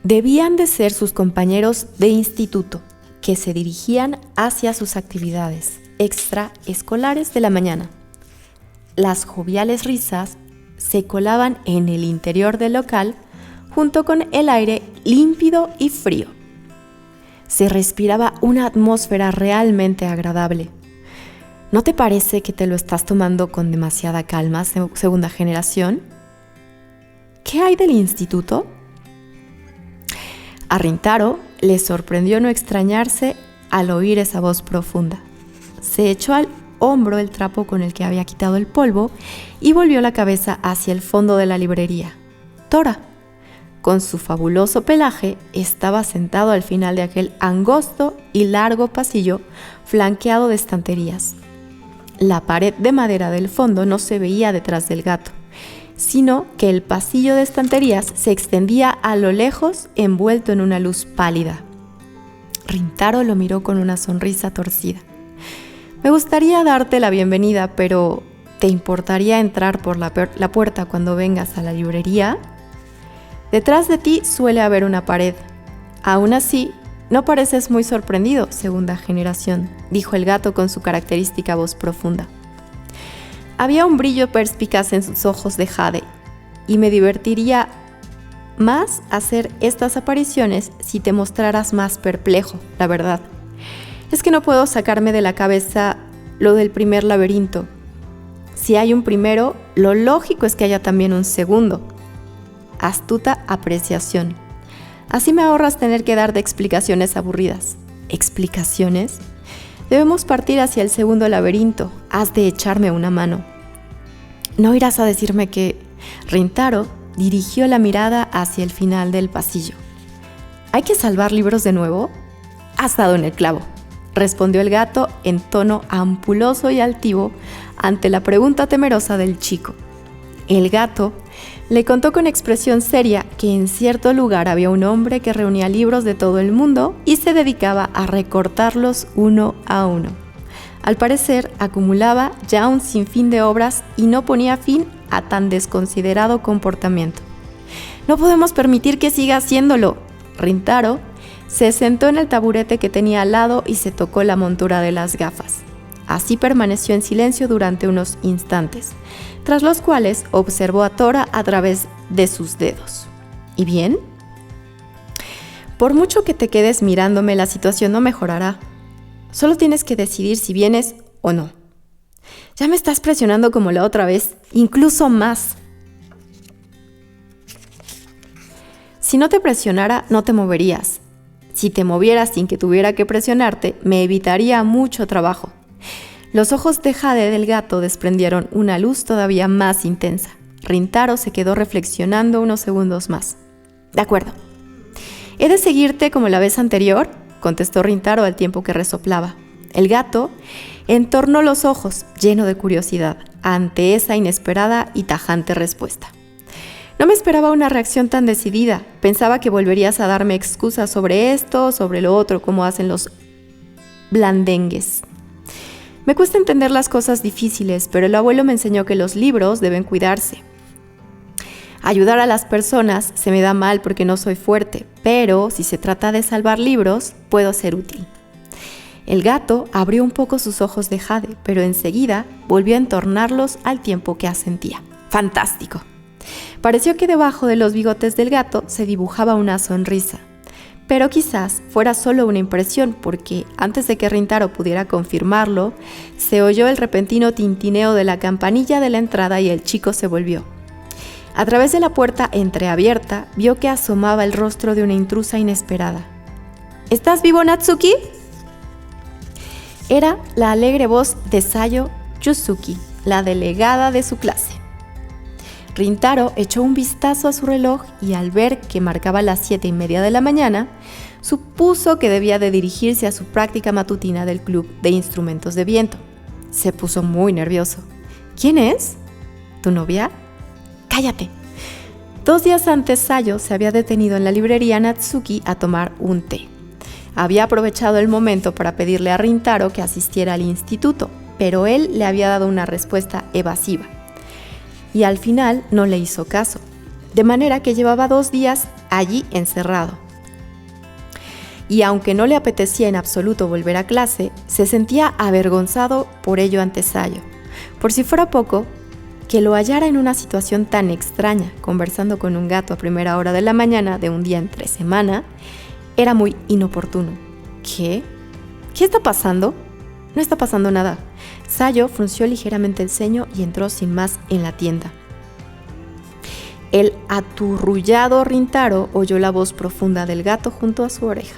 Debían de ser sus compañeros de instituto, que se dirigían hacia sus actividades extraescolares de la mañana. Las joviales risas se colaban en el interior del local junto con el aire límpido y frío. Se respiraba una atmósfera realmente agradable. ¿No te parece que te lo estás tomando con demasiada calma, segunda generación? ¿Qué hay del instituto? A Rintaro le sorprendió no extrañarse al oír esa voz profunda. Se echó al hombro el trapo con el que había quitado el polvo y volvió la cabeza hacia el fondo de la librería. Tora, con su fabuloso pelaje, estaba sentado al final de aquel angosto y largo pasillo flanqueado de estanterías. La pared de madera del fondo no se veía detrás del gato, sino que el pasillo de estanterías se extendía a lo lejos envuelto en una luz pálida. Rintaro lo miró con una sonrisa torcida. Me gustaría darte la bienvenida, pero ¿te importaría entrar por la puerta cuando vengas a la librería? Detrás de ti suele haber una pared. Aún así, no pareces muy sorprendido, segunda generación, dijo el gato con su característica voz profunda. Había un brillo perspicaz en sus ojos de jade, y me divertiría más hacer estas apariciones si te mostraras más perplejo, la verdad. Es que no puedo sacarme de la cabeza lo del primer laberinto. Si hay un primero, lo lógico es que haya también un segundo. Astuta apreciación. Así me ahorras tener que darte explicaciones aburridas. ¿Explicaciones? Debemos partir hacia el segundo laberinto. Has de echarme una mano. ¿No irás a decirme que...? Rintaro dirigió la mirada hacia el final del pasillo. ¿Hay que salvar libros de nuevo? Has dado en el clavo, respondió el gato en tono ampuloso y altivo ante la pregunta temerosa del chico. El gato le contó con expresión seria que en cierto lugar había un hombre que reunía libros de todo el mundo y se dedicaba a recortarlos uno a uno. Al parecer, acumulaba ya un sinfín de obras y no ponía fin a tan desconsiderado comportamiento. No podemos permitir que siga haciéndolo. Rintaro se sentó en el taburete que tenía al lado y se tocó la montura de las gafas. Así permaneció en silencio durante unos instantes, tras los cuales observó a Tora a través de sus dedos. ¿Y bien? Por mucho que te quedes mirándome, la situación no mejorará. Solo tienes que decidir si vienes o no. Ya me estás presionando como la otra vez, incluso más. Si no te presionara, no te moverías. Si te movieras sin que tuviera que presionarte, me evitaría mucho trabajo. Los ojos de jade del gato desprendieron una luz todavía más intensa. Rintaro se quedó reflexionando unos segundos más. De acuerdo. ¿He de seguirte como la vez anterior?, contestó Rintaro al tiempo que resoplaba. El gato entornó los ojos, lleno de curiosidad, ante esa inesperada y tajante respuesta. No me esperaba una reacción tan decidida. Pensaba que volverías a darme excusas sobre esto, sobre lo otro, como hacen los blandengues. Me cuesta entender las cosas difíciles, pero el abuelo me enseñó que los libros deben cuidarse. Ayudar a las personas se me da mal porque no soy fuerte, pero si se trata de salvar libros, puedo ser útil. El gato abrió un poco sus ojos de jade, pero enseguida volvió a entornarlos al tiempo que asentía. ¡Fantástico! Pareció que debajo de los bigotes del gato se dibujaba una sonrisa. Pero quizás fuera solo una impresión, porque antes de que Rintaro pudiera confirmarlo, se oyó el repentino tintineo de la campanilla de la entrada y el chico se volvió. A través de la puerta entreabierta, vio que asomaba el rostro de una intrusa inesperada. ¿Estás vivo, Natsuki? Era la alegre voz de Sayo Yusuki, la delegada de su clase. Rintaro echó un vistazo a su reloj y al ver que marcaba las 7:30 de la mañana, supuso que debía de dirigirse a su práctica matutina del club de instrumentos de viento. Se puso muy nervioso. ¿Quién es? ¿Tu novia? ¡Cállate! 2 días antes, Sayo se había detenido en la librería Natsuki a tomar un té. Había aprovechado el momento para pedirle a Rintaro que asistiera al instituto, pero él le había dado una respuesta evasiva. Y al final no le hizo caso. de manera que llevaba 2 días allí encerrado. Y aunque no le apetecía en absoluto volver a clase, se sentía avergonzado por ello ante Sayo. Por si fuera poco, que lo hallara en una situación tan extraña, conversando con un gato a primera hora de la mañana de un día entre semana, era muy inoportuno. ¿Qué? ¿Qué está pasando? No está pasando nada. Sayo frunció ligeramente el ceño y entró sin más en la tienda. El aturrullado Rintaro oyó la voz profunda del gato junto a su oreja.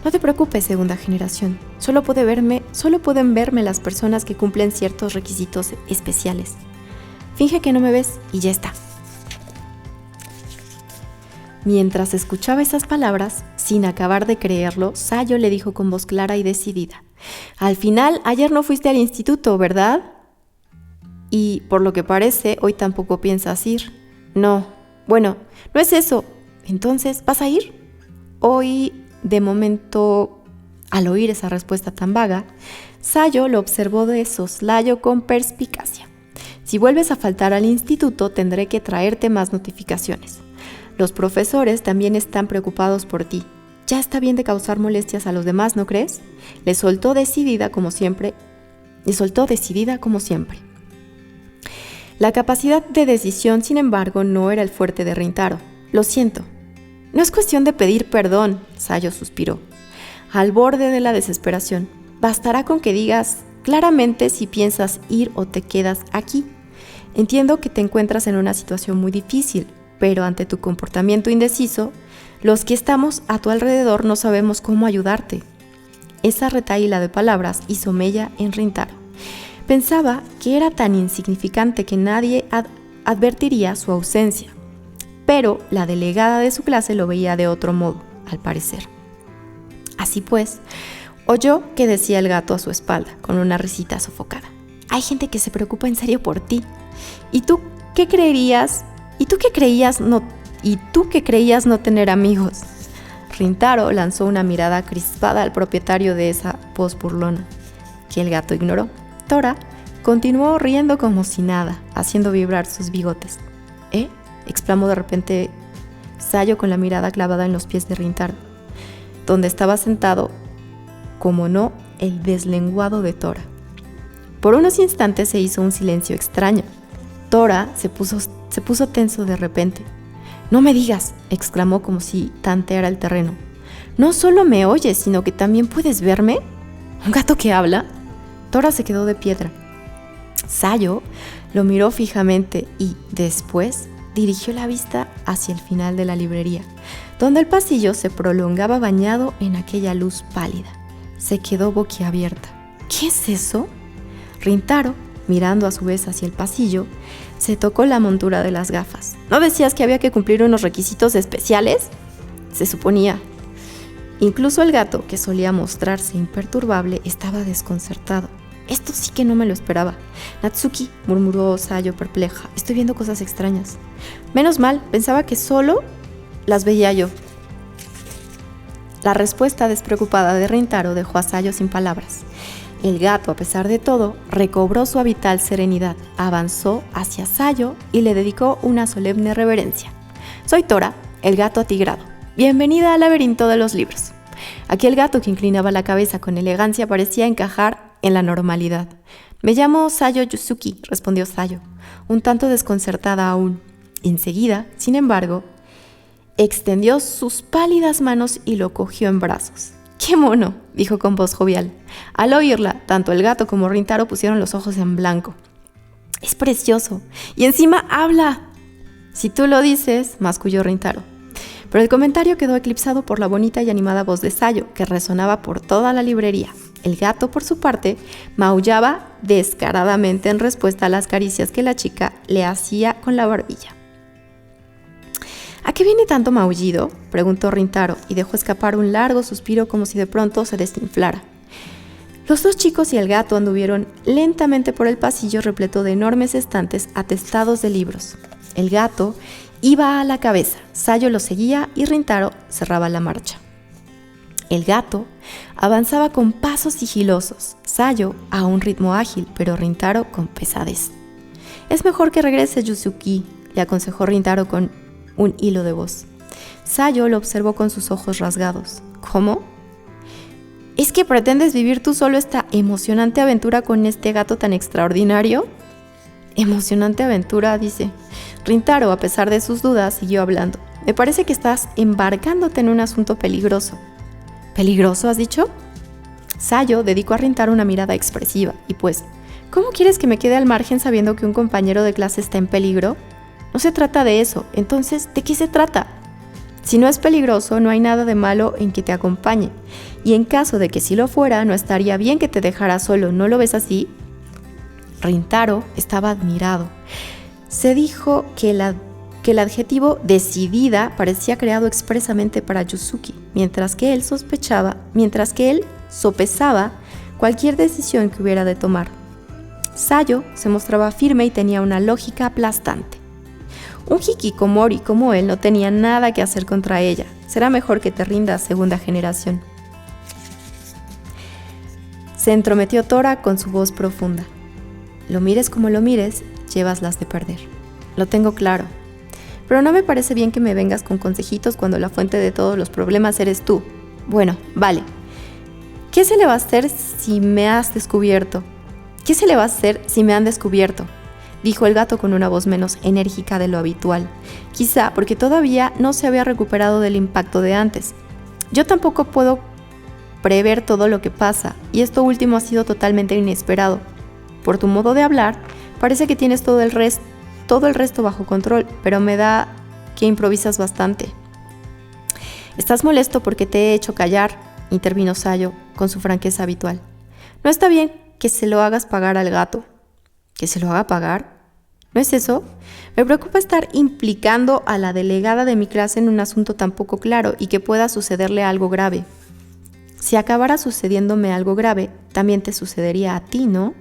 No te preocupes, segunda generación. Solo pueden verme las personas que cumplen ciertos requisitos especiales. Finge que no me ves y ya está. Mientras escuchaba esas palabras, sin acabar de creerlo, Sayo le dijo con voz clara y decidida: Al final, ayer no fuiste al instituto, ¿verdad? Y, por lo que parece, hoy tampoco piensas ir. No. Bueno, no es eso. Entonces, ¿vas a ir? Hoy, de momento, al oír esa respuesta tan vaga, Sayo lo observó de soslayo con perspicacia. Si vuelves a faltar al instituto, tendré que traerte más notificaciones. Los profesores también están preocupados por ti. Ya está bien de causar molestias a los demás, ¿no crees? Le soltó decidida como siempre. La capacidad de decisión, sin embargo, no era el fuerte de Rintaro. Lo siento. No es cuestión de pedir perdón, Sayo suspiró, al borde de la desesperación. Bastará con que digas claramente si piensas ir o te quedas aquí. Entiendo que te encuentras en una situación muy difícil, pero ante tu comportamiento indeciso, los que estamos a tu alrededor no sabemos cómo ayudarte. Esa retahíla de palabras hizo mella en Rintaro. Pensaba que era tan insignificante que nadie advertiría su ausencia, pero la delegada de su clase lo veía de otro modo, al parecer. Así pues, oyó que decía el gato a su espalda, con una risita sofocada: Hay gente que se preocupa en serio por ti. ¿Y tú qué creías no tener amigos? Rintaro lanzó una mirada crispada al propietario de esa voz burlona, que el gato ignoró. Tora continuó riendo como si nada, haciendo vibrar sus bigotes. ¿Eh? Exclamó de repente Sayo con la mirada clavada en los pies de Rintaro, donde estaba sentado, como no, el deslenguado de Tora. Por unos instantes se hizo un silencio extraño. Tora se puso tenso de repente. «No me digas», exclamó como si tanteara el terreno. «¿No solo me oyes, sino que también puedes verme? ¿Un gato que habla?» Tora se quedó de piedra. Sayo lo miró fijamente y, después, dirigió la vista hacia el final de la librería, donde el pasillo se prolongaba bañado en aquella luz pálida. Se quedó boquiabierta. ¿Qué es eso? Rintaro, mirando a su vez hacia el pasillo, se tocó la montura de las gafas. ¿No decías que había que cumplir unos requisitos especiales? Se suponía. Incluso el gato, que solía mostrarse imperturbable, estaba desconcertado. Esto sí que no me lo esperaba. Natsuki, murmuró Sayo perpleja, estoy viendo cosas extrañas. Menos mal, pensaba que solo las veía yo. La respuesta despreocupada de Rintaro dejó a Sayo sin palabras. El gato, a pesar de todo, recobró su habitual serenidad, avanzó hacia Sayo y le dedicó una solemne reverencia. Soy Tora, el gato atigrado. Bienvenida al laberinto de los libros. Aquel gato que inclinaba la cabeza con elegancia parecía encajar en la normalidad. Me llamo Sayo Yuzuki, respondió Sayo, un tanto desconcertada aún. Enseguida, sin embargo, extendió sus pálidas manos y lo cogió en brazos. ¡Qué mono!, dijo con voz jovial. Al oírla, tanto el gato como Rintaro pusieron los ojos en blanco. ¡Es precioso! ¡Y encima habla! Si tú lo dices, masculló Rintaro. Pero el comentario quedó eclipsado por la bonita y animada voz de Sayo, que resonaba por toda la librería. El gato, por su parte, maullaba descaradamente en respuesta a las caricias que la chica le hacía con la barbilla. ¿A qué viene tanto maullido?, preguntó Rintaro, y dejó escapar un largo suspiro como si de pronto se desinflara. Los dos chicos y el gato anduvieron lentamente por el pasillo repleto de enormes estantes atestados de libros. El gato iba a la cabeza, Sayo lo seguía y Rintaro cerraba la marcha. El gato avanzaba con pasos sigilosos, Sayo a un ritmo ágil, pero Rintaro con pesadez. Es mejor que regrese, Yuzuki, le aconsejó Rintaro con un hilo de voz. Sayo lo observó con sus ojos rasgados. ¿Cómo? ¿Es que pretendes vivir tú solo esta emocionante aventura con este gato tan extraordinario? Emocionante aventura, dice. Rintaro, a pesar de sus dudas, siguió hablando. Me parece que estás embarcándote en un asunto peligroso. ¿Peligroso, has dicho? Sayo dedicó a Rintaro una mirada expresiva. Y pues, ¿cómo quieres que me quede al margen sabiendo que un compañero de clase está en peligro? No se trata de eso. Entonces, ¿de qué se trata? Si no es peligroso, no hay nada de malo en que te acompañe. Y en caso de que sí lo fuera, no estaría bien que te dejara solo. ¿No lo ves así? Rintaro estaba admirado. Se dijo que el adjetivo decidida parecía creado expresamente para Yuzuki, mientras que él sopesaba cualquier decisión que hubiera de tomar. Sayo se mostraba firme y tenía una lógica aplastante. Un hikikomori como él no tenía nada que hacer contra ella. Será mejor que te rindas, segunda generación. Se entrometió Tora con su voz profunda. Lo mires como lo mires, llevas las de perder. Lo tengo claro. Pero no me parece bien que me vengas con consejitos cuando la fuente de todos los problemas eres tú. Bueno, vale. ¿Qué se le va a hacer si me has descubierto? ¿Qué se le va a hacer si me han descubierto? Dijo el gato con una voz menos enérgica de lo habitual. Quizá porque todavía no se había recuperado del impacto de antes. Yo tampoco puedo prever todo lo que pasa, y esto último ha sido totalmente inesperado. Por tu modo de hablar, parece que tienes todo el resto bajo control, pero me da que improvisas bastante. Estás molesto porque te he hecho callar, intervino Sayo con su franqueza habitual. No está bien que se lo hagas pagar al gato. ¿Que se lo haga pagar? ¿No es eso? Me preocupa estar implicando a la delegada de mi clase en un asunto tan poco claro y que pueda sucederle algo grave. Si acabara sucediéndome algo grave, también te sucedería a ti, ¿no?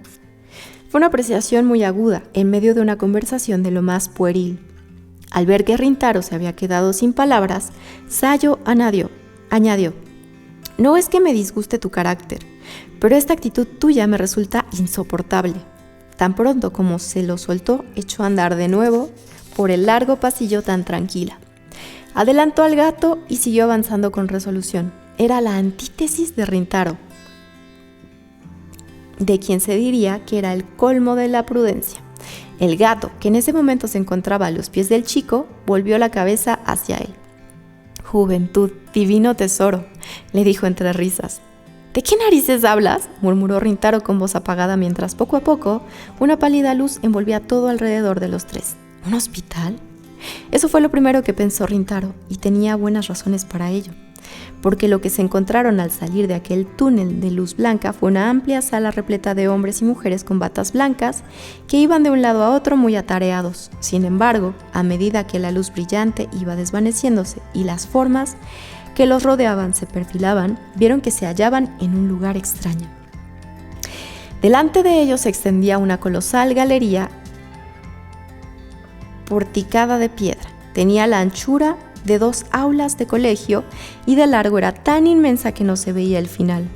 Fue una apreciación muy aguda, en medio de una conversación de lo más pueril. Al ver que Rintaro se había quedado sin palabras, Sayo añadió, no es que me disguste tu carácter, pero esta actitud tuya me resulta insoportable. Tan pronto como se lo soltó, echó a andar de nuevo por el largo pasillo tan tranquila. Adelantó al gato y siguió avanzando con resolución. Era la antítesis de Rintaro, de quien se diría que era el colmo de la prudencia. El gato, que en ese momento se encontraba a los pies del chico, volvió la cabeza hacia él. «Juventud, divino tesoro», le dijo entre risas. «¿De qué narices hablas?», murmuró Rintaro con voz apagada mientras poco a poco una pálida luz envolvía todo alrededor de los tres. ¿Un hospital? Eso fue lo primero que pensó Rintaro, y tenía buenas razones para ello. Porque lo que se encontraron al salir de aquel túnel de luz blanca fue una amplia sala repleta de hombres y mujeres con batas blancas que iban de un lado a otro muy atareados. Sin embargo, a medida que la luz brillante iba desvaneciéndose y las formas que los rodeaban se perfilaban, vieron que se hallaban en un lugar extraño. Delante de ellos se extendía una colosal galería porticada de piedra. Tenía la anchura de 2 aulas de colegio y de largo era tan inmensa que no se veía el final.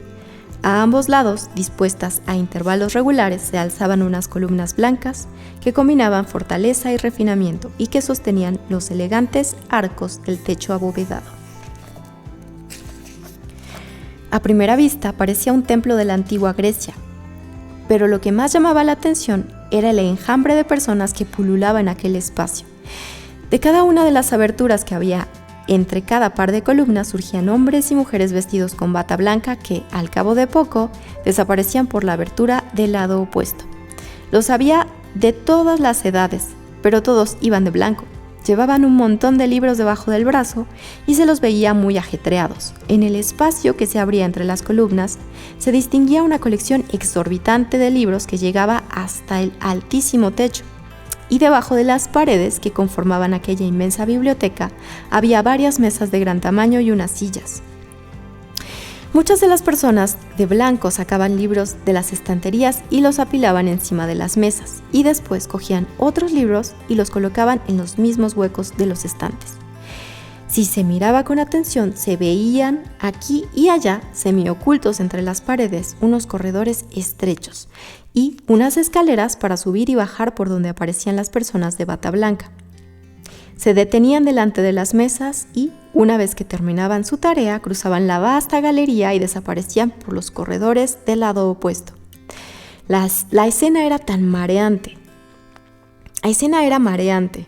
A ambos lados, dispuestas a intervalos regulares, se alzaban unas columnas blancas que combinaban fortaleza y refinamiento y que sostenían los elegantes arcos del techo abovedado. A primera vista parecía un templo de la antigua Grecia, pero lo que más llamaba la atención era el enjambre de personas que pululaba en aquel espacio. De cada una de las aberturas que había entre cada par de columnas surgían hombres y mujeres vestidos con bata blanca que, al cabo de poco, desaparecían por la abertura del lado opuesto. Los había de todas las edades, pero todos iban de blanco. Llevaban un montón de libros debajo del brazo y se los veía muy ajetreados. En el espacio que se abría entre las columnas se distinguía una colección exorbitante de libros que llegaba hasta el altísimo techo. Y debajo de las paredes que conformaban aquella inmensa biblioteca había varias mesas de gran tamaño y unas sillas. Muchas de las personas de blanco sacaban libros de las estanterías y los apilaban encima de las mesas, y después cogían otros libros y los colocaban en los mismos huecos de los estantes. Si se miraba con atención, se veían aquí y allá, semiocultos entre las paredes, unos corredores estrechos y unas escaleras para subir y bajar por donde aparecían las personas de bata blanca. Se detenían delante de las mesas y, una vez que terminaban su tarea, cruzaban la vasta galería y desaparecían por los corredores del lado opuesto. La escena era mareante.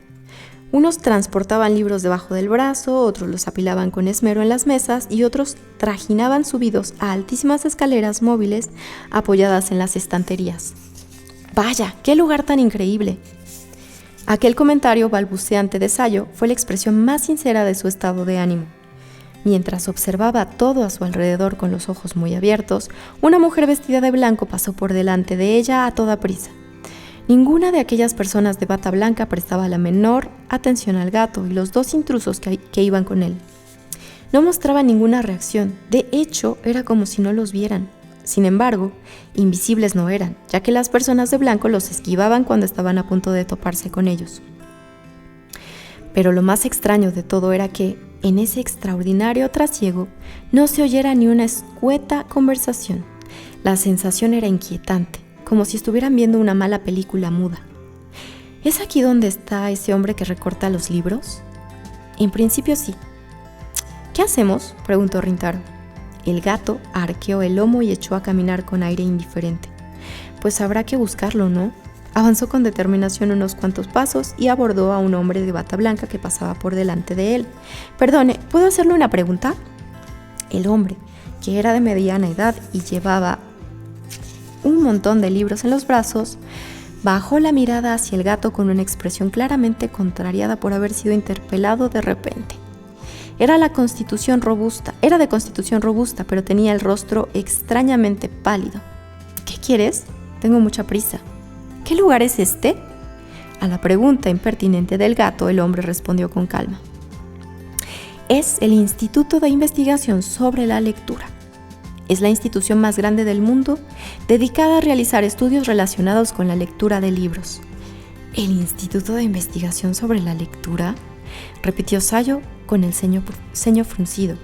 Unos transportaban libros debajo del brazo, otros los apilaban con esmero en las mesas y otros trajinaban subidos a altísimas escaleras móviles apoyadas en las estanterías. ¡Vaya, qué lugar tan increíble! Aquel comentario balbuceante de Sayo fue la expresión más sincera de su estado de ánimo. Mientras observaba todo a su alrededor con los ojos muy abiertos, una mujer vestida de blanco pasó por delante de ella a toda prisa. Ninguna de aquellas personas de bata blanca prestaba la menor atención al gato y los dos intrusos que iban con él. No mostraban ninguna reacción, de hecho era como si no los vieran. Sin embargo, invisibles no eran, ya que las personas de blanco los esquivaban cuando estaban a punto de toparse con ellos. Pero lo más extraño de todo era que, en ese extraordinario trasiego, no se oyera ni una escueta conversación. La sensación era inquietante, como si estuvieran viendo una mala película muda. ¿Es aquí donde está ese hombre que recorta los libros? En principio sí. ¿Qué hacemos?, preguntó Rintaro. El gato arqueó el lomo y echó a caminar con aire indiferente. Pues habrá que buscarlo, ¿no? Avanzó con determinación unos cuantos pasos y abordó a un hombre de bata blanca que pasaba por delante de él. Perdone, ¿puedo hacerle una pregunta? El hombre, que era de mediana edad y llevaba un montón de libros en los brazos, bajó la mirada hacia el gato con una expresión claramente contrariada por haber sido interpelado de repente. Era de constitución robusta, pero tenía el rostro extrañamente pálido. ¿Qué quieres? Tengo mucha prisa. ¿Qué lugar es este? A la pregunta impertinente del gato, el hombre respondió con calma. Es el Instituto de Investigación sobre la Lectura. Es la institución más grande del mundo dedicada a realizar estudios relacionados con la lectura de libros. ¿El Instituto de Investigación sobre la Lectura?, repitió Sayo con el ceño fruncido,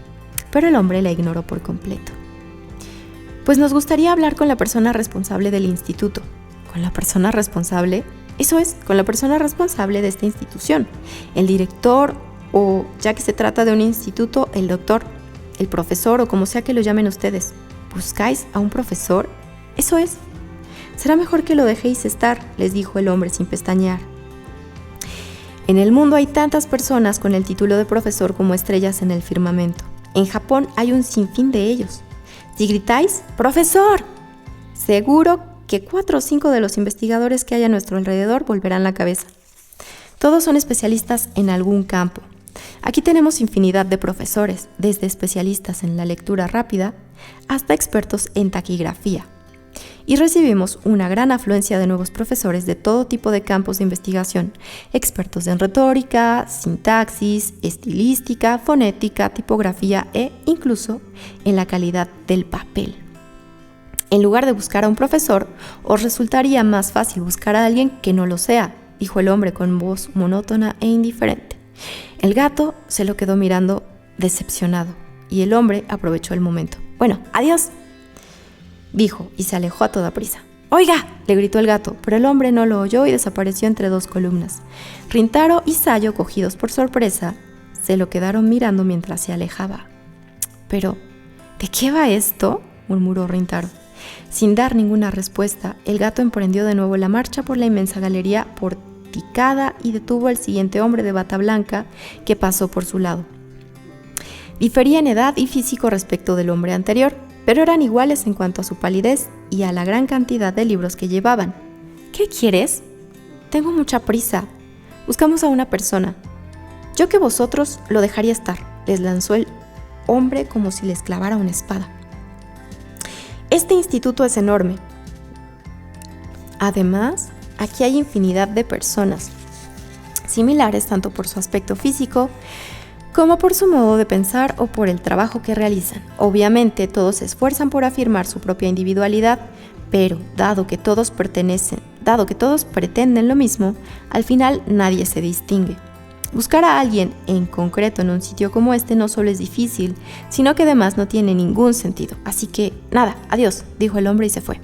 pero el hombre la ignoró por completo. Pues nos gustaría hablar con la persona responsable del instituto. ¿Con la persona responsable? Eso es, con la persona responsable de esta institución. El director, o ya que se trata de un instituto, el doctor, el profesor o como sea que lo llamen ustedes. ¿Buscáis a un profesor? Eso es. Será mejor que lo dejéis estar, les dijo el hombre sin pestañear. En el mundo hay tantas personas con el título de profesor como estrellas en el firmamento. En Japón hay un sinfín de ellos. Si gritáis, ¡profesor!, seguro que 4 o 5 de los investigadores que hay a nuestro alrededor volverán la cabeza. Todos son especialistas en algún campo. Aquí tenemos infinidad de profesores, desde especialistas en la lectura rápida hasta expertos en taquigrafía. Y recibimos una gran afluencia de nuevos profesores de todo tipo de campos de investigación, expertos en retórica, sintaxis, estilística, fonética, tipografía e incluso en la calidad del papel. En lugar de buscar a un profesor, os resultaría más fácil buscar a alguien que no lo sea, dijo el hombre con voz monótona e indiferente. El gato se lo quedó mirando decepcionado y el hombre aprovechó el momento. Bueno, adiós, dijo y se alejó a toda prisa. ¡Oiga!, le gritó el gato, pero el hombre no lo oyó y desapareció entre 2 columnas. Rintaro y Sayo, cogidos por sorpresa, se lo quedaron mirando mientras se alejaba. «Pero, ¿de qué va esto?», murmuró Rintaro. Sin dar ninguna respuesta, el gato emprendió de nuevo la marcha por la inmensa galería porticada y detuvo al siguiente hombre de bata blanca que pasó por su lado. Difería en edad y físico respecto del hombre anterior, pero eran iguales en cuanto a su palidez y a la gran cantidad de libros que llevaban. «¿Qué quieres?». «Tengo mucha prisa. Buscamos a una persona». «Yo que vosotros lo dejaría estar», les lanzó el hombre como si les clavara una espada. «Este instituto es enorme. Además, aquí hay infinidad de personas, similares tanto por su aspecto físico como por su modo de pensar o por el trabajo que realizan. Obviamente todos se esfuerzan por afirmar su propia individualidad, pero dado que todos pretenden lo mismo, al final nadie se distingue. Buscar a alguien en concreto en un sitio como este no solo es difícil, sino que además no tiene ningún sentido. Así que, nada, adiós, dijo el hombre y se fue.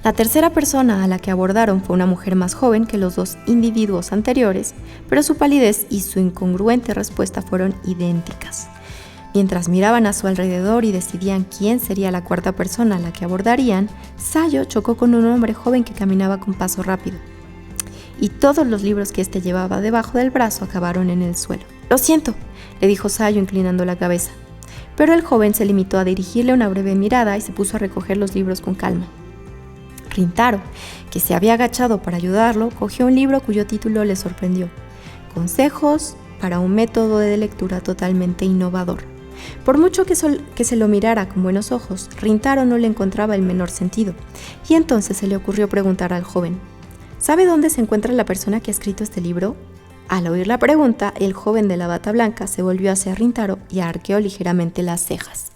La tercera persona a la que abordaron fue una mujer más joven que los dos individuos anteriores, pero su palidez y su incongruente respuesta fueron idénticas. Mientras miraban a su alrededor y decidían quién sería la cuarta persona a la que abordarían, Sayo chocó con un hombre joven que caminaba con paso rápido. Y todos los libros que éste llevaba debajo del brazo acabaron en el suelo. «Lo siento», le dijo Sayo inclinando la cabeza. Pero el joven se limitó a dirigirle una breve mirada y se puso a recoger los libros con calma. Rintaro, que se había agachado para ayudarlo, cogió un libro cuyo título le sorprendió: Consejos para un método de lectura totalmente innovador. Por mucho que se lo mirara con buenos ojos, Rintaro no le encontraba el menor sentido, y entonces se le ocurrió preguntar al joven: ¿sabe dónde se encuentra la persona que ha escrito este libro? Al oír la pregunta, el joven de la bata blanca se volvió hacia Rintaro y arqueó ligeramente las cejas.